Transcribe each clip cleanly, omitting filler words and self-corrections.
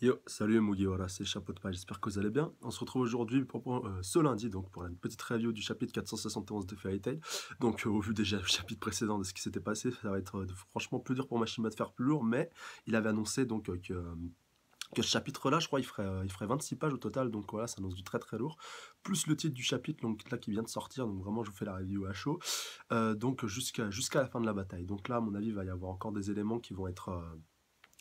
Yo, salut Mugiwara, c'est Chapeau de Paille, j'espère que vous allez bien. On se retrouve aujourd'hui ce lundi donc pour une petite review du chapitre 471 de Fairy Tail. Donc au vu déjà du chapitre précédent de ce qui s'était passé, ça va être franchement plus dur pour Mashima de faire plus lourd, mais il avait annoncé donc que ce chapitre-là, je crois, il ferait 26 pages au total, donc voilà, ça annonce du très très lourd. Plus le titre du chapitre donc là qui vient de sortir, donc vraiment je vous fais la review à chaud, donc jusqu'à la fin de la bataille. Donc là, à mon avis, il va y avoir encore des éléments qui vont être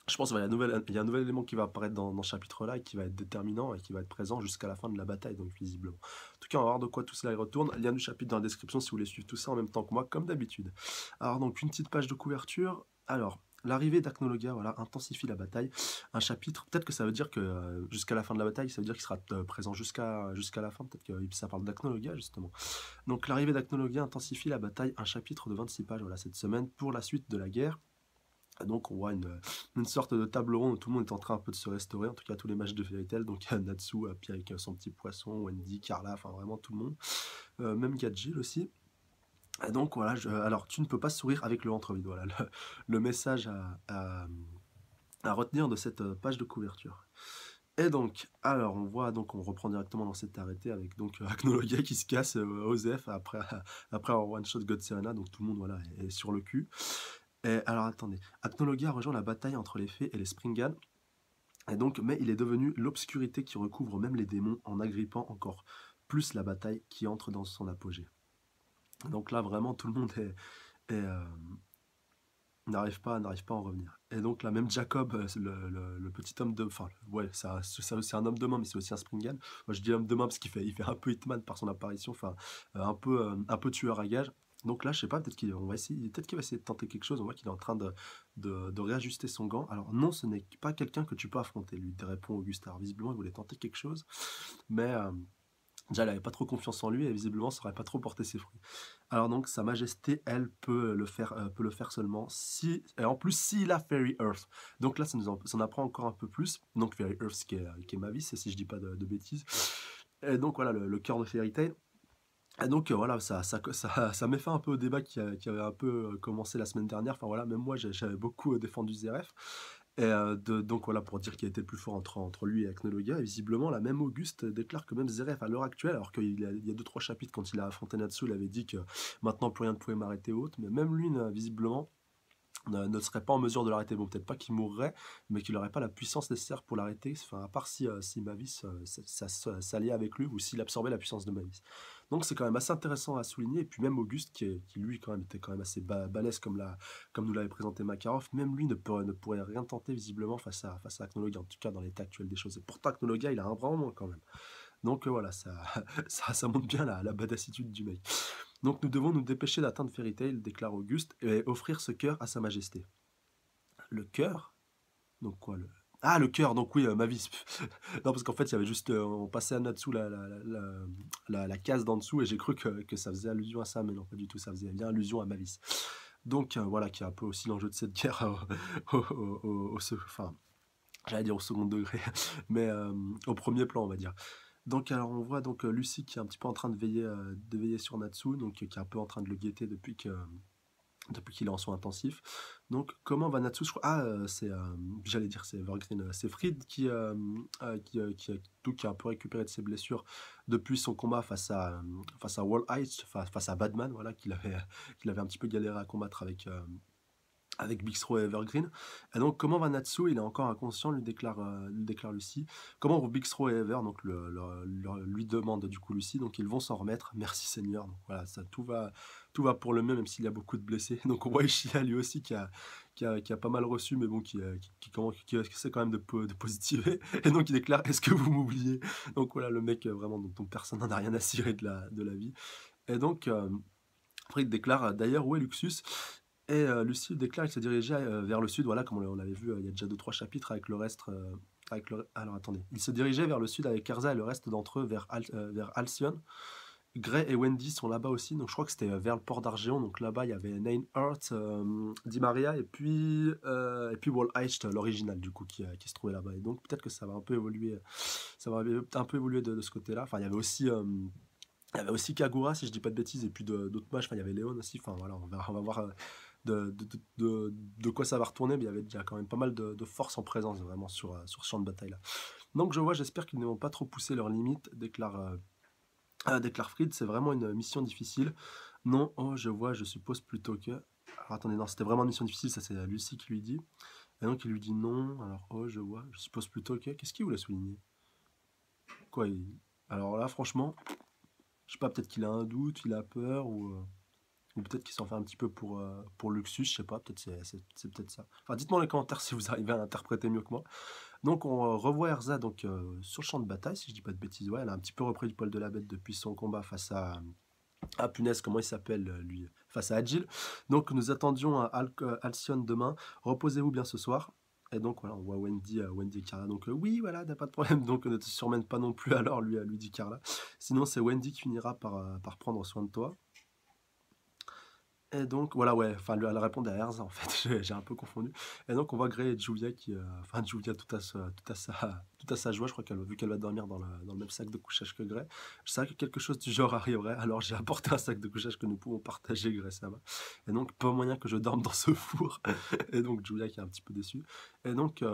je pense qu'il y a il y a un nouvel élément qui va apparaître dans ce chapitre-là et qui va être déterminant et qui va être présent jusqu'à la fin de la bataille, donc visiblement. En tout cas, on va voir de quoi tout cela y retourne. Lien du chapitre dans la description si vous voulez suivre tout ça en même temps que moi, comme d'habitude. Alors, donc, une petite page de couverture. Alors, l'arrivée d'Acnologia, voilà, intensifie la bataille. Un chapitre, peut-être que ça veut dire que jusqu'à la fin de la bataille, ça veut dire qu'il sera présent jusqu'à la fin, peut-être que ça parle d'Acnologia, justement. Donc, l'arrivée d'Acnologia intensifie la bataille, un chapitre de 26 pages, voilà, cette semaine, pour la suite de la guerre. Donc on voit une sorte de table ronde où tout le monde est en train un peu de se restaurer, en tout cas tous les matchs de Fairy Tail, donc il y a Natsu, puis avec son petit poisson, Wendy, Carla, enfin vraiment tout le monde, même Gajil aussi. Et donc voilà, alors tu ne peux pas sourire avec le ventre vide, voilà le message à retenir de cette page de couverture. Et donc, alors on voit, donc on reprend directement dans cet arrêté avec donc Acnologia qui se casse Osef après un one-shot God Serena, donc tout le monde voilà, est sur le cul. Et alors attendez, Acnologia rejoint la bataille entre les fées et les Springan, et donc, mais il est devenu l'obscurité qui recouvre même les démons en agrippant encore plus la bataille qui entre dans son apogée. Donc là, vraiment, tout le monde n'arrive pas à en revenir. Et donc là, même Jacob, le petit homme de... Enfin, ouais, c'est un homme de main, mais c'est aussi un Springan. Moi, je dis homme de main parce il fait un peu Hitman par son apparition, enfin, un peu tueur à gage. Donc là, je sais pas, peut-être qu'il va essayer de tenter quelque chose. On voit qu'il est en train de réajuster son gant. Alors non, ce n'est pas quelqu'un que tu peux affronter, lui répond Augustin. Alors, visiblement, il voulait tenter quelque chose, mais déjà, elle avait pas trop confiance en lui et visiblement, ça n'aurait pas trop porté ses fruits. Alors donc, Sa Majesté, elle, peut le faire seulement si, et en plus, s'il a Fairy Earth. Donc là, ça en apprend encore un peu plus. Donc Fairy Earth, qui est Mavis, si je dis pas de bêtises. Et donc voilà, le cœur de Fairy Tail. Et donc voilà, ça met fin un peu au débat qui avait un peu commencé la semaine dernière. Enfin voilà, même moi, j'avais beaucoup défendu Zeref. Et donc voilà, pour dire qu'il était le plus fort entre lui et Acnologia. Et visiblement, la même Auguste déclare que même Zeref, à l'heure actuelle, alors qu'il y a 2-3 chapitres, quand il a affronté Natsu, il avait dit que maintenant plus rien ne pouvait m'arrêter haute. Mais même lui, visiblement, ne serait pas en mesure de l'arrêter. Bon, peut-être pas qu'il mourrait, mais qu'il n'aurait pas la puissance nécessaire pour l'arrêter. Enfin, à part si Mavis s'alliait avec lui ou s'il absorbait la puissance de Mavis. Donc c'est quand même assez intéressant à souligner. Et puis même Auguste, qui lui quand même était quand même assez balèze comme nous l'avait présenté Makarov, même lui ne pourrait rien tenter visiblement face à Acnologia, en tout cas dans l'état actuel des choses. Et pourtant Acnologia, il a un bras en moins quand même. Donc voilà, ça montre bien la badassitude du mec. Donc nous devons nous dépêcher d'atteindre Fairy Tail, déclare Auguste, et offrir ce cœur à sa majesté. Le cœur? Donc quoi le... Ah, le cœur, donc oui, Mavis. Non, parce qu'en fait, il y avait juste... on passait à Natsu la case d'en dessous, et j'ai cru que ça faisait allusion à ça, mais non, pas du tout, ça faisait bien allusion à Mavis. Donc voilà, qui est un peu aussi l'enjeu de cette guerre enfin, j'allais dire au second degré, mais au premier plan, on va dire. Donc alors on voit donc Lucie qui est un petit peu en train de veiller sur Natsu, donc qui est un peu en train de le guetter depuis qu'il est en soins intensifs. Donc comment va Natsu? Ah, j'allais dire c'est Evergreen, c'est Fried qui a un peu récupéré de ses blessures depuis son combat face à Wall Ice, face à Batman, voilà, qu'il avait un petit peu galéré à combattre avec Bixro et Evergreen. Et donc, comment va Natsu? Il est encore inconscient, lui déclare Lucie. Comment vont Bixro et Ever? Donc, lui demande du coup Lucie. Donc, ils vont s'en remettre. Merci Seigneur. Donc, voilà, tout va pour le mieux, même s'il y a beaucoup de blessés. Donc, on voit Ishia lui aussi qui a pas mal reçu, mais bon, qui essaie quand même de positiver. Et donc, il déclare: Est-ce que vous m'oubliez? Donc, voilà, le mec vraiment dont personne n'en a rien à cirer de la vie. Et donc, Frick déclare d'ailleurs: Où est Luxus? Et Lucie déclare qu'il se dirigeait vers le sud, voilà, comme on l'avait vu il y a déjà 2-3 chapitres avec le reste. Alors attendez, il se dirigeait vers le sud avec Erza et le reste d'entre eux vers Alcyon. Gray et Wendy sont là-bas aussi, donc je crois que c'était vers le port d'Argéon. Donc là-bas, il y avait Nine Heart, Di Maria et puis Wall Heist, l'original du coup, qui se trouvait là-bas. Et donc peut-être que ça va un peu évoluer de ce côté-là. Enfin, il y avait aussi Kagura, si je dis pas de bêtises, et puis d'autres matchs. Enfin, il y avait Léon aussi. Enfin voilà, on va voir de quoi ça va retourner, mais il y avait déjà quand même pas mal de force en présence vraiment sur ce champ de bataille-là. Donc je vois, j'espère qu'ils ne vont pas trop pousser leurs limites, déclare Fried, c'est vraiment une mission difficile. Non, oh je vois, je suppose plutôt que... Alors attendez, non, c'était vraiment une mission difficile, ça c'est Lucie qui lui dit. Et donc il lui dit non, alors oh je vois, je suppose plutôt que... Qu'est-ce qu'il voulait souligner? Quoi Alors là franchement, je sais pas, peut-être qu'il a un doute, il a peur, ou peut-être qu'il s'en fait un petit peu pour Luxus, je sais pas, peut-être c'est peut-être ça. Enfin dites-moi dans les commentaires si vous arrivez à l'interpréter mieux que moi. Donc on revoit Erza donc, sur le champ de bataille, si je dis pas de bêtises, ouais, elle a un petit peu repris du poil de la bête depuis son combat face à... Ah punaise, comment il s'appelle lui? Face à Adjil. Donc nous attendions Alcyon demain. Reposez-vous bien ce soir. Et donc voilà, on voit Wendy et Carla. Donc oui, voilà, t'as pas de problème. Donc ne te surmène pas non plus alors, lui dit Carla. Sinon c'est Wendy qui finira par prendre soin de toi. Et donc, voilà, ouais, enfin, elle répond à Erza, en fait, j'ai un peu confondu. Et donc, on voit Grey et Julia enfin, Julia tout à sa joie, je crois qu'elle, vu qu'elle va dormir dans le même sac de couchage que Grey, je savais que quelque chose du genre arriverait, alors j'ai apporté un sac de couchage que nous pouvons partager, Grey, ça va. Et donc, pas moyen que je dorme dans ce four. Et donc, Julia qui est un petit peu déçue. Et donc,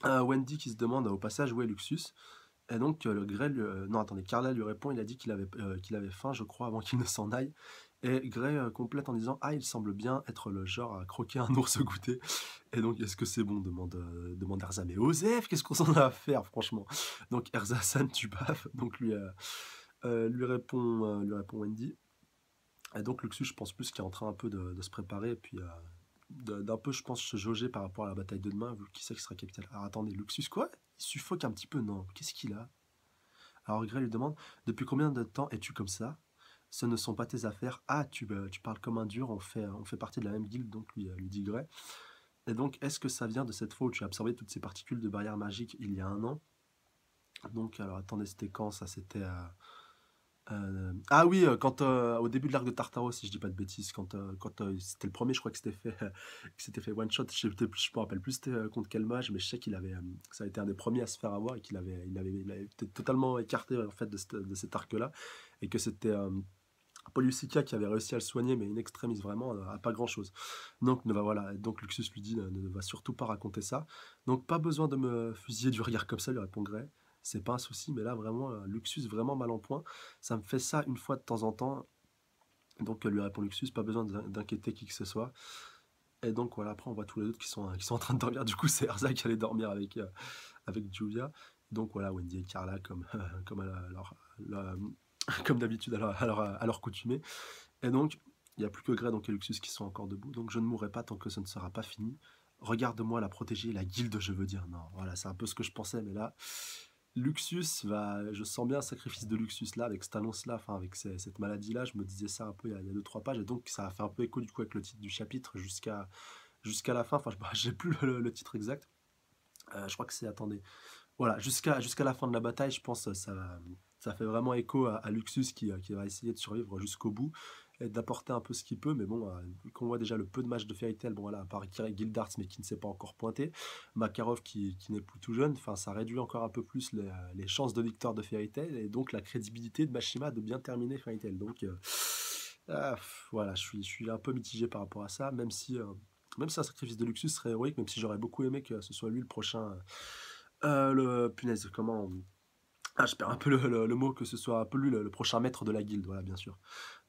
Wendy qui se demande au passage où est Luxus. Et donc, non, attendez, Carla lui répond, il a dit qu'il avait faim, je crois, avant qu'il ne s'en aille. Et Gray complète en disant, ah, il semble bien être le genre à croquer un ours goûter. Et donc, est-ce que c'est bon, demande Erza. Mais Osef, qu'est-ce qu'on s'en a à faire, franchement? Donc, Erza-san, tu baves. Donc, lui répond Wendy. Et donc, Luxus, je pense plus qu'il est en train un peu de se préparer, et puis d'un peu, je pense, se jauger par rapport à la bataille de demain, vu qui sait qui sera capitaine. Alors, attendez, Luxus, quoi? Il suffoque un petit peu, non? Qu'est-ce qu'il a? Alors Gray lui demande, depuis combien de temps es-tu comme ça? Ce ne sont pas tes affaires. Ah, tu parles comme un dur, on fait partie de la même guilde, donc lui dit Gray. Et donc, est-ce que ça vient de cette fois où tu as absorbé toutes ces particules de barrière magique il y a un an? Donc, alors attendez, c'était quand ça? C'était... Ah oui, au début de l'arc de Tartaro, si je dis pas de bêtises, quand c'était le premier, je crois que c'était fait one shot. Je me rappelle plus c'était contre quel mage, mais je sais ça a été un des premiers à se faire avoir et qu'il avait été totalement écarté en fait de cet arc-là, et que c'était Poliusica qui avait réussi à le soigner, mais in extremis vraiment, à pas grand-chose. Donc voilà, donc Luxus lui dit ne va surtout pas raconter ça. Donc pas besoin de me fusiller du regard comme ça, lui répond Gray. C'est pas un souci, mais là vraiment, Luxus vraiment mal en point. Ça me fait ça une fois de temps en temps. Donc lui répond Luxus, pas besoin d'inquiéter qui que ce soit. Et donc voilà, après on voit tous les autres qui sont en train de dormir. Du coup, c'est Erza qui allait dormir avec Julia. Donc voilà, Wendy et Carla comme comme d'habitude à leur coutumée. Et donc, il n'y a plus que Grey donc, et Luxus qui sont encore debout. Donc je ne mourrai pas tant que ce ne sera pas fini. Regarde-moi la protéger, la guilde, je veux dire. Non, voilà, c'est un peu ce que je pensais, mais là, Luxus je sens bien un sacrifice de Luxus là, avec cette annonce-là, enfin avec cette maladie-là, je me disais ça un peu il y a 2-3 pages, et donc ça a fait un peu écho du coup avec le titre du chapitre jusqu'à la fin, enfin j'ai plus le titre exact. Je crois que c'est, attendez, voilà, jusqu'à la fin de la bataille, je pense ça fait vraiment écho à Luxus qui va essayer de survivre jusqu'au bout et d'apporter un peu ce qu'il peut. Mais bon, vu qu'on voit déjà le peu de matchs de Fairy Tail, bon voilà, à part Kira Gildarts, mais qui ne s'est pas encore pointé, Makarov qui n'est plus tout jeune, enfin ça réduit encore un peu plus les chances de victoire de Fairy Tail et donc la crédibilité de Mashima de bien terminer Fairy Tail. Donc voilà, je suis un peu mitigé par rapport à ça, même si un sacrifice de Luxus serait héroïque, même si j'aurais beaucoup aimé que ce soit lui le prochain. Punaise, comment. Ah, je perds un peu le mot, que ce soit un peu lui le prochain maître de la guilde, voilà, bien sûr.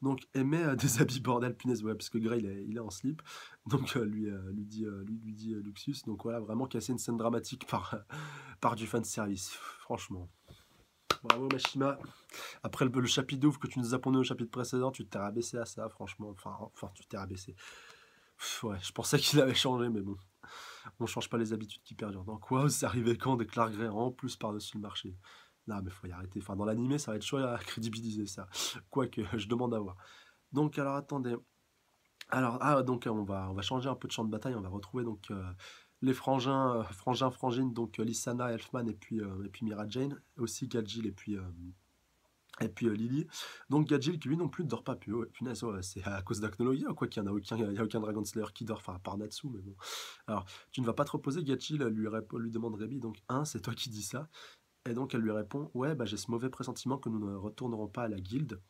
Donc, aimer des habits bordel, punaise, ouais, parce que Grey il est en slip. Donc, lui dit Luxus. Donc, voilà, vraiment casser une scène dramatique par du fan service, franchement. Bravo, Mashima. Après le chapitre d'ouvre que tu nous as pondu au chapitre précédent, tu t'es rabaissé à ça, franchement. Enfin, tu t'es rabaissé. Ouais, je pensais qu'il avait changé, mais bon. On change pas les habitudes qui perdurent. Donc, quoi, c'est arrivé quand déclare Grey en plus par-dessus le marché? Non, mais faut y arrêter. Enfin, dans l'animé, ça va être chaud à crédibiliser ça. Quoique, je demande à voir. Donc, alors, attendez. Alors, donc, on va changer un peu de champ de bataille. On va retrouver donc les frangines, donc Lysana, Elfman et puis Mira Jane. Aussi Gadjil et puis Lily. Donc Gadjil qui lui non plus ne dort pas plus. Ouais, punaise, ouais, c'est à cause d'Acnologia, quoi qu'il n'y en a aucun, il y a aucun Dragon Slayer qui dort, enfin à part Natsu, mais bon. Alors, tu ne vas pas te reposer, Gadjil lui demande Rebi, donc c'est toi qui dis ça. Et donc elle lui répond, ouais, bah j'ai ce mauvais pressentiment que nous ne retournerons pas à la guilde.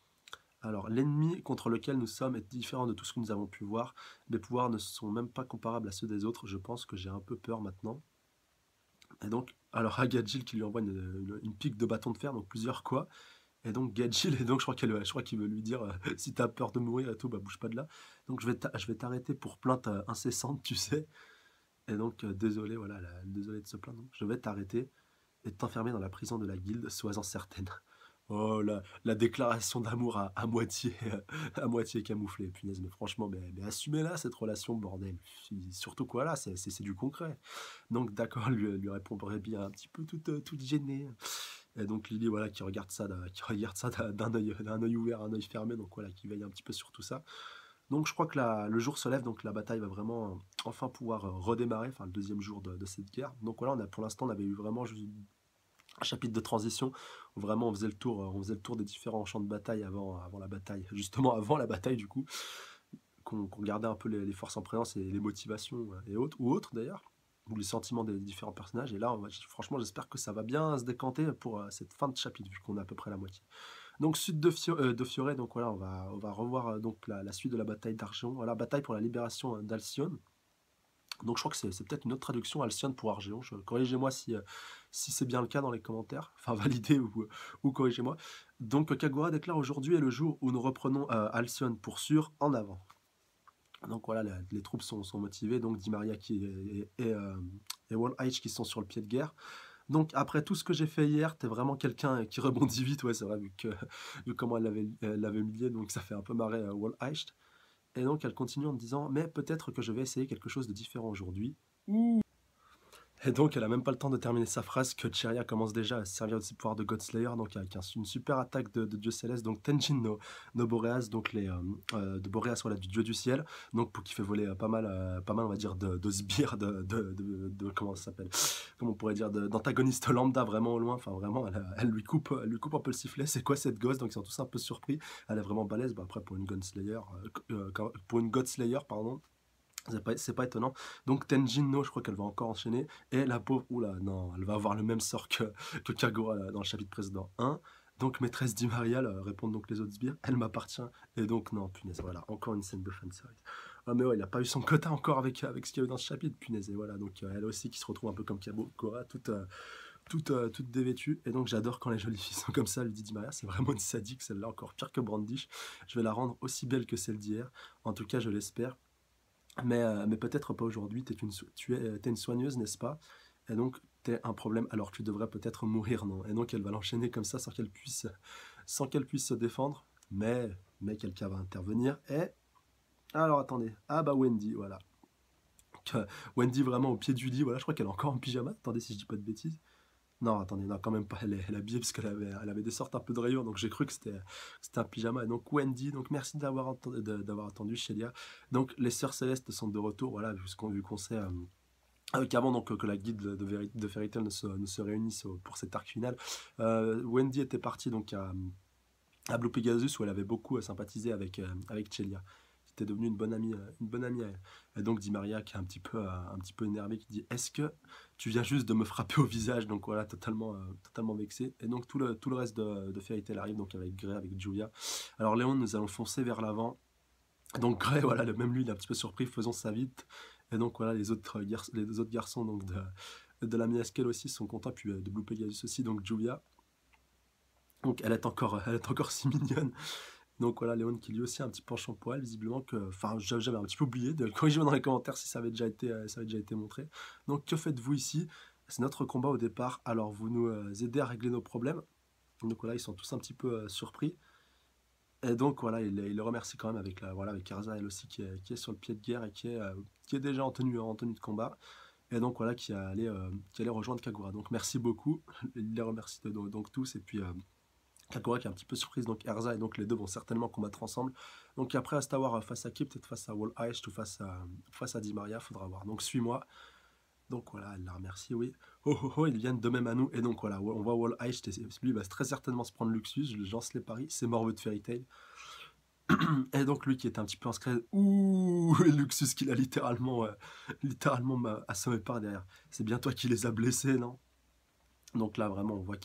Alors, l'ennemi contre lequel nous sommes est différent de tout ce que nous avons pu voir. Les pouvoirs ne sont même pas comparables à ceux des autres. Je pense que j'ai un peu peur maintenant. Et donc, alors à Gadjil qui lui envoie une pique de bâton de fer, donc plusieurs quoi. Et donc Gadjil, et donc je crois qu'il veut lui dire si t'as peur de mourir et tout, bah bouge pas de là. Donc je vais t'arrêter pour plainte incessante, tu sais. Et donc désolé, voilà, désolé de se plaindre. Donc, je vais t'arrêter et t'enfermer dans la prison de la guilde, sois-en certaine. Oh, la déclaration d'amour à moitié, à moitié camouflée, punaise, mais franchement, mais assumez-la, cette relation, bordel. Surtout quoi là, c'est du concret. Donc d'accord, lui répond Brebis un petit peu toute gênée. Et donc Lily, voilà, qui regarde ça d'un œil ouvert, un œil fermé, donc voilà, qui veille un petit peu sur tout ça. Donc je crois que le jour se lève, donc la bataille va vraiment enfin pouvoir redémarrer, enfin le deuxième jour de cette guerre. Donc voilà, pour l'instant, on avait eu vraiment juste un chapitre de transition où vraiment on faisait le tour des différents champs de bataille avant la bataille, justement avant la bataille du coup, qu'on regardait un peu les forces en présence et les motivations et autres, ou autres d'ailleurs, ou les sentiments des différents personnages. Et là, franchement, j'espère que ça va bien se décanter pour cette fin de chapitre, vu qu'on a à peu près la moitié. Donc, sud de Fiore, donc voilà, on va revoir donc la suite de la bataille d'Argeon, voilà, bataille pour la libération d'Alcyone. Donc je crois que c'est peut-être une autre traduction, Alcyone pour Argeon. Corrigez-moi si c'est bien le cas dans les commentaires, enfin validez ou corrigez-moi. Donc Kagura déclare aujourd'hui est le jour où nous reprenons Alcyone pour sûr, en avant. Donc voilà, les troupes sont motivées, donc Di Maria et Wall H qui sont sur le pied de guerre. Donc après tout ce que j'ai fait hier, t'es vraiment quelqu'un qui rebondit vite, ouais c'est vrai, vu comment elle l'avait humilié, donc ça fait un peu marrer Wall H. Et donc elle continue en disant, mais peut-être que je vais essayer quelque chose de différent aujourd'hui. Et donc, elle a même pas le temps de terminer sa phrase que Cheria commence déjà à se servir de ses pouvoirs de Godslayer, donc avec une super attaque de dieu céleste, donc Tenjin no Boreas, donc de Boreas, voilà, du dieu du ciel, donc pour qui fait voler pas mal, on va dire, de sbires, comment ça s'appelle, comment on pourrait dire, d'antagonistes lambda vraiment au loin, enfin vraiment, elle lui coupe un peu le sifflet, c'est quoi cette gosse, donc ils sont tous un peu surpris, elle est vraiment balèze, bah, après pour une Gunslayer, pour une Godslayer, pardon, c'est pas étonnant. Donc Tenjin no, je crois qu'elle va encore enchaîner. Et la pauvre, oula, non, elle va avoir le même sort que Kagura dans le chapitre précédent 1. Donc maîtresse Di Maria, répondent donc les autres sbires, elle m'appartient. Et donc non, punaise, voilà, encore une scène de fanservice. Ah mais ouais, il a pas eu son quota encore avec ce qu'il y a eu dans ce chapitre, punaise. Et voilà, donc elle aussi qui se retrouve un peu comme Kagura, toute dévêtue. Et donc j'adore quand les jolies filles sont comme ça, lui dit Di Maria, c'est vraiment une sadique, celle-là encore pire que Brandish. Je vais la rendre aussi belle que celle d'hier. En tout cas, je l'espère. Mais peut-être pas aujourd'hui, t'es une soigneuse, n'est-ce pas? Et donc, t'es un problème, alors tu devrais peut-être mourir, non? Et donc, elle va l'enchaîner comme ça sans qu'elle puisse se défendre. Mais quelqu'un va intervenir. Et, alors attendez, ah bah Wendy, voilà. Wendy vraiment au pied du lit, voilà, je crois qu'elle est encore en pyjama. Attendez si je dis pas de bêtises. Non, attendez, non, quand même pas, elle est habillée parce elle avait des sortes un peu de rayures, donc j'ai cru que c'était un pyjama. Et donc Wendy, donc merci d'avoir attendu, Shelia. Donc les Sœurs Célestes sont de retour, voilà, vu qu'on sait qu'avant donc que la guide de Fairy Tail ne se réunisse pour cet arc final. Wendy était partie donc à Blue Pegasus où elle avait beaucoup sympathisé avec Chelia. C'était devenue une bonne amie à elle. Et donc dit Maria qui est un petit peu énervée, qui dit est-ce que tu viens juste de me frapper au visage? Donc voilà, totalement vexé. Et donc tout le reste de Fairy Tail arrive donc avec Grey, avec Julia. Alors Léon, nous allons foncer vers l'avant. Donc Grey, voilà, même lui, il est un petit peu surpris, faisons ça vite. Et donc voilà, les autres garçons donc de la Miaskel aussi sont contents, puis de Blue Pegasus aussi, donc Julia. Donc elle est encore si mignonne. Donc voilà, Léon qui lui aussi a un petit penchant pour elle, visiblement que. Enfin, j'avais un petit peu oublié de le corriger dans les commentaires si ça avait déjà été montré. Donc que faites-vous ici? C'est notre combat au départ, alors vous nous aidez à régler nos problèmes. Donc voilà, ils sont tous un petit peu surpris. Et donc voilà, il le remercie quand même avec Erza, elle aussi, qui est sur le pied de guerre et qui est déjà en tenue de combat. Et donc voilà, qui allait rejoindre Kagura. Donc merci beaucoup, il les remercie donc tous, et puis Kagura qui est un petit peu surprise, donc Erza, et donc les deux vont certainement combattre ensemble. Donc après, à savoir face à qui, peut-être face à Wall Heist ou face à Di Maria, faudra voir. Donc suis-moi. Donc voilà, elle la remercie, oui. Oh oh oh, ils viennent de même à nous. Et donc voilà, on voit Wall Heist, et lui va très certainement se prendre Luxus, je lance les paris, c'est morveux de Fairy Tail. Et donc lui qui est un petit peu en scred, ouh, Luxus qui l'a littéralement assommé par derrière. C'est bien toi qui les as blessés, non? Donc là vraiment on voit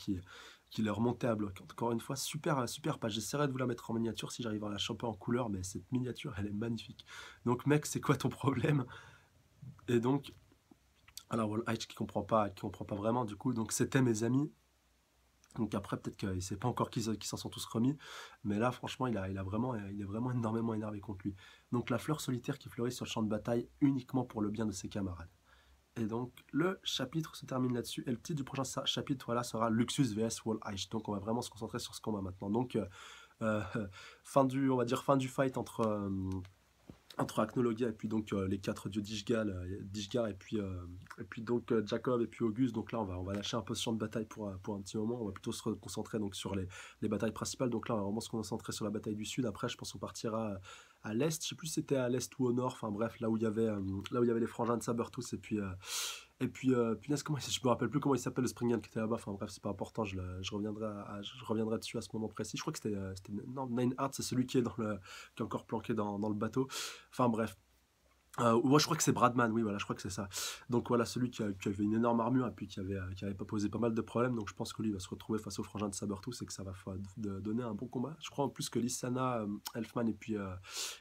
qu'il est remonté à bloc. Encore une fois, super page. J'essaierai de vous la mettre en miniature si j'arrive à la choper en couleur, mais cette miniature, elle est magnifique. Donc mec, c'est quoi ton problème? Et donc, alors Wall H qui comprend pas vraiment du coup. Donc c'était mes amis. Donc après, peut-être qu'il sait pas encore qu'ils s'en sont tous remis, mais là, franchement, il est vraiment énormément énervé contre lui. Donc la fleur solitaire qui fleurit sur le champ de bataille uniquement pour le bien de ses camarades. Et donc le chapitre se termine là-dessus. Et le titre du prochain chapitre, voilà, sera Luxus vs Wall H. Donc on va vraiment se concentrer sur ce combat maintenant. Donc euh, on va dire fin du fight entre Acnologia et puis donc les quatre dieux d'Ishgar et puis donc Jacob et puis Auguste. Donc là on va lâcher un peu ce champ de bataille pour un petit moment. On va plutôt se concentrer donc sur les batailles principales. Donc là on va vraiment se concentrer sur la bataille du sud. Après je pense qu'on partira à l'est. Je sais plus si c'était à l'est ou au nord. Enfin bref, là où il y avait les frangins de Sabertooth et puis, punaise, je me rappelle plus comment il s'appelle le Springan qui était là-bas. Enfin bref, c'est pas important, je reviendrai dessus à ce moment précis. Je crois que non, Nine Hearts, c'est celui qui est encore planqué dans le bateau. Enfin bref. Ouais, je crois que c'est Bradman, oui, voilà, je crois que c'est ça. Donc voilà, celui qui avait une énorme armure et puis qui avait pas posé pas mal de problèmes. Donc je pense que lui va se retrouver face au frangin de Sabertooth et que ça va donner un bon combat. Je crois en plus que Lissana, Elfman et puis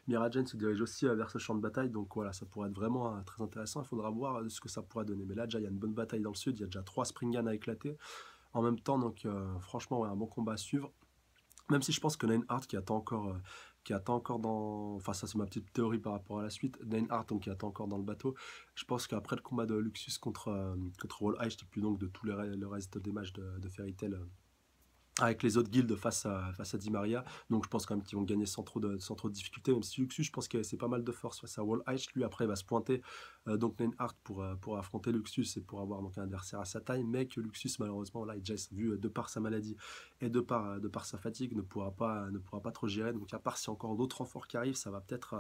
Mira Jane se dirigent aussi vers ce champ de bataille. Donc voilà, ça pourrait être vraiment très intéressant. Il faudra voir ce que ça pourra donner. Mais là, déjà, il y a une bonne bataille dans le sud. Il y a déjà 3 Springan à éclater en même temps. Donc franchement, ouais, un bon combat à suivre. Même si je pense que Neynhart qui attend encore dans... Enfin ça c'est ma petite théorie par rapport à la suite. Neynhart donc qui attend encore dans le bateau. Je pense qu'après le combat de Luxus contre Wall Eyes et puis donc de tout le reste des matchs de Fairy Tail avec les autres guildes face à Di Maria. Donc je pense quand même qu'ils vont gagner sans trop de difficulté, même si Luxus, je pense que c'est pas mal de force face à Wall H. Lui, après, il va se pointer donc Neynhart pour affronter Luxus et pour avoir donc un adversaire à sa taille, mais que Luxus, malheureusement, là, il déjà vu de par sa maladie et de par sa fatigue, ne pourra pas trop gérer. Donc à part si encore d'autres renforts qui arrivent, ça va peut-être...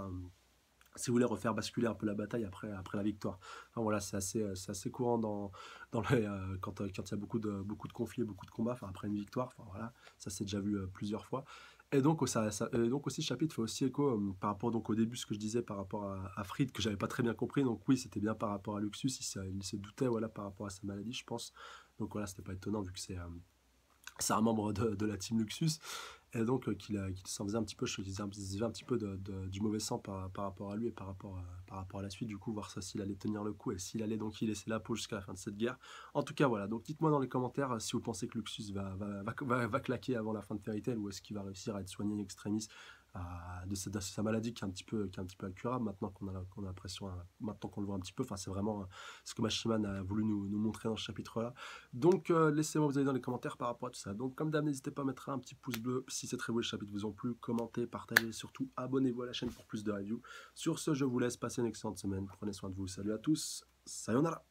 si vous voulez refaire basculer un peu la bataille après la victoire. Enfin, voilà, c'est assez courant quand il y a beaucoup de conflits, beaucoup de combats, enfin, après une victoire. Enfin, voilà, ça s'est déjà vu plusieurs fois. Et donc, donc aussi, ce chapitre fait aussi écho par rapport donc, au début, ce que je disais par rapport à Fried, que j'avais pas très bien compris. Donc oui, c'était bien par rapport à Luxus, il se doutait voilà, par rapport à sa maladie, je pense. Donc voilà, c'était pas étonnant vu que c'est un membre de la team Luxus et donc qu'il s'en faisait un petit peu, un petit peu du mauvais sang par rapport à lui et par rapport à la suite, du coup voir ça s'il allait tenir le coup et s'il allait donc y laisser la peau jusqu'à la fin de cette guerre. En tout cas voilà, donc dites-moi dans les commentaires si vous pensez que Luxus va claquer avant la fin de Fairy Tail ou est-ce qu'il va réussir à être soigné in extremis de sa maladie qui est un petit peu incurable maintenant qu'on a l'impression, maintenant qu'on le voit un petit peu, enfin c'est vraiment ce que Machiman a voulu nous montrer dans ce chapitre-là. Donc laissez-moi vous avis dans les commentaires par rapport à tout ça. Donc comme d'hab, n'hésitez pas à mettre un petit pouce bleu si ces très beaux chapitres vous ont plu, commentez, partagez, et surtout abonnez-vous à la chaîne pour plus de reviews. Sur ce, je vous laisse passer une excellente semaine, prenez soin de vous, salut à tous, sayonara.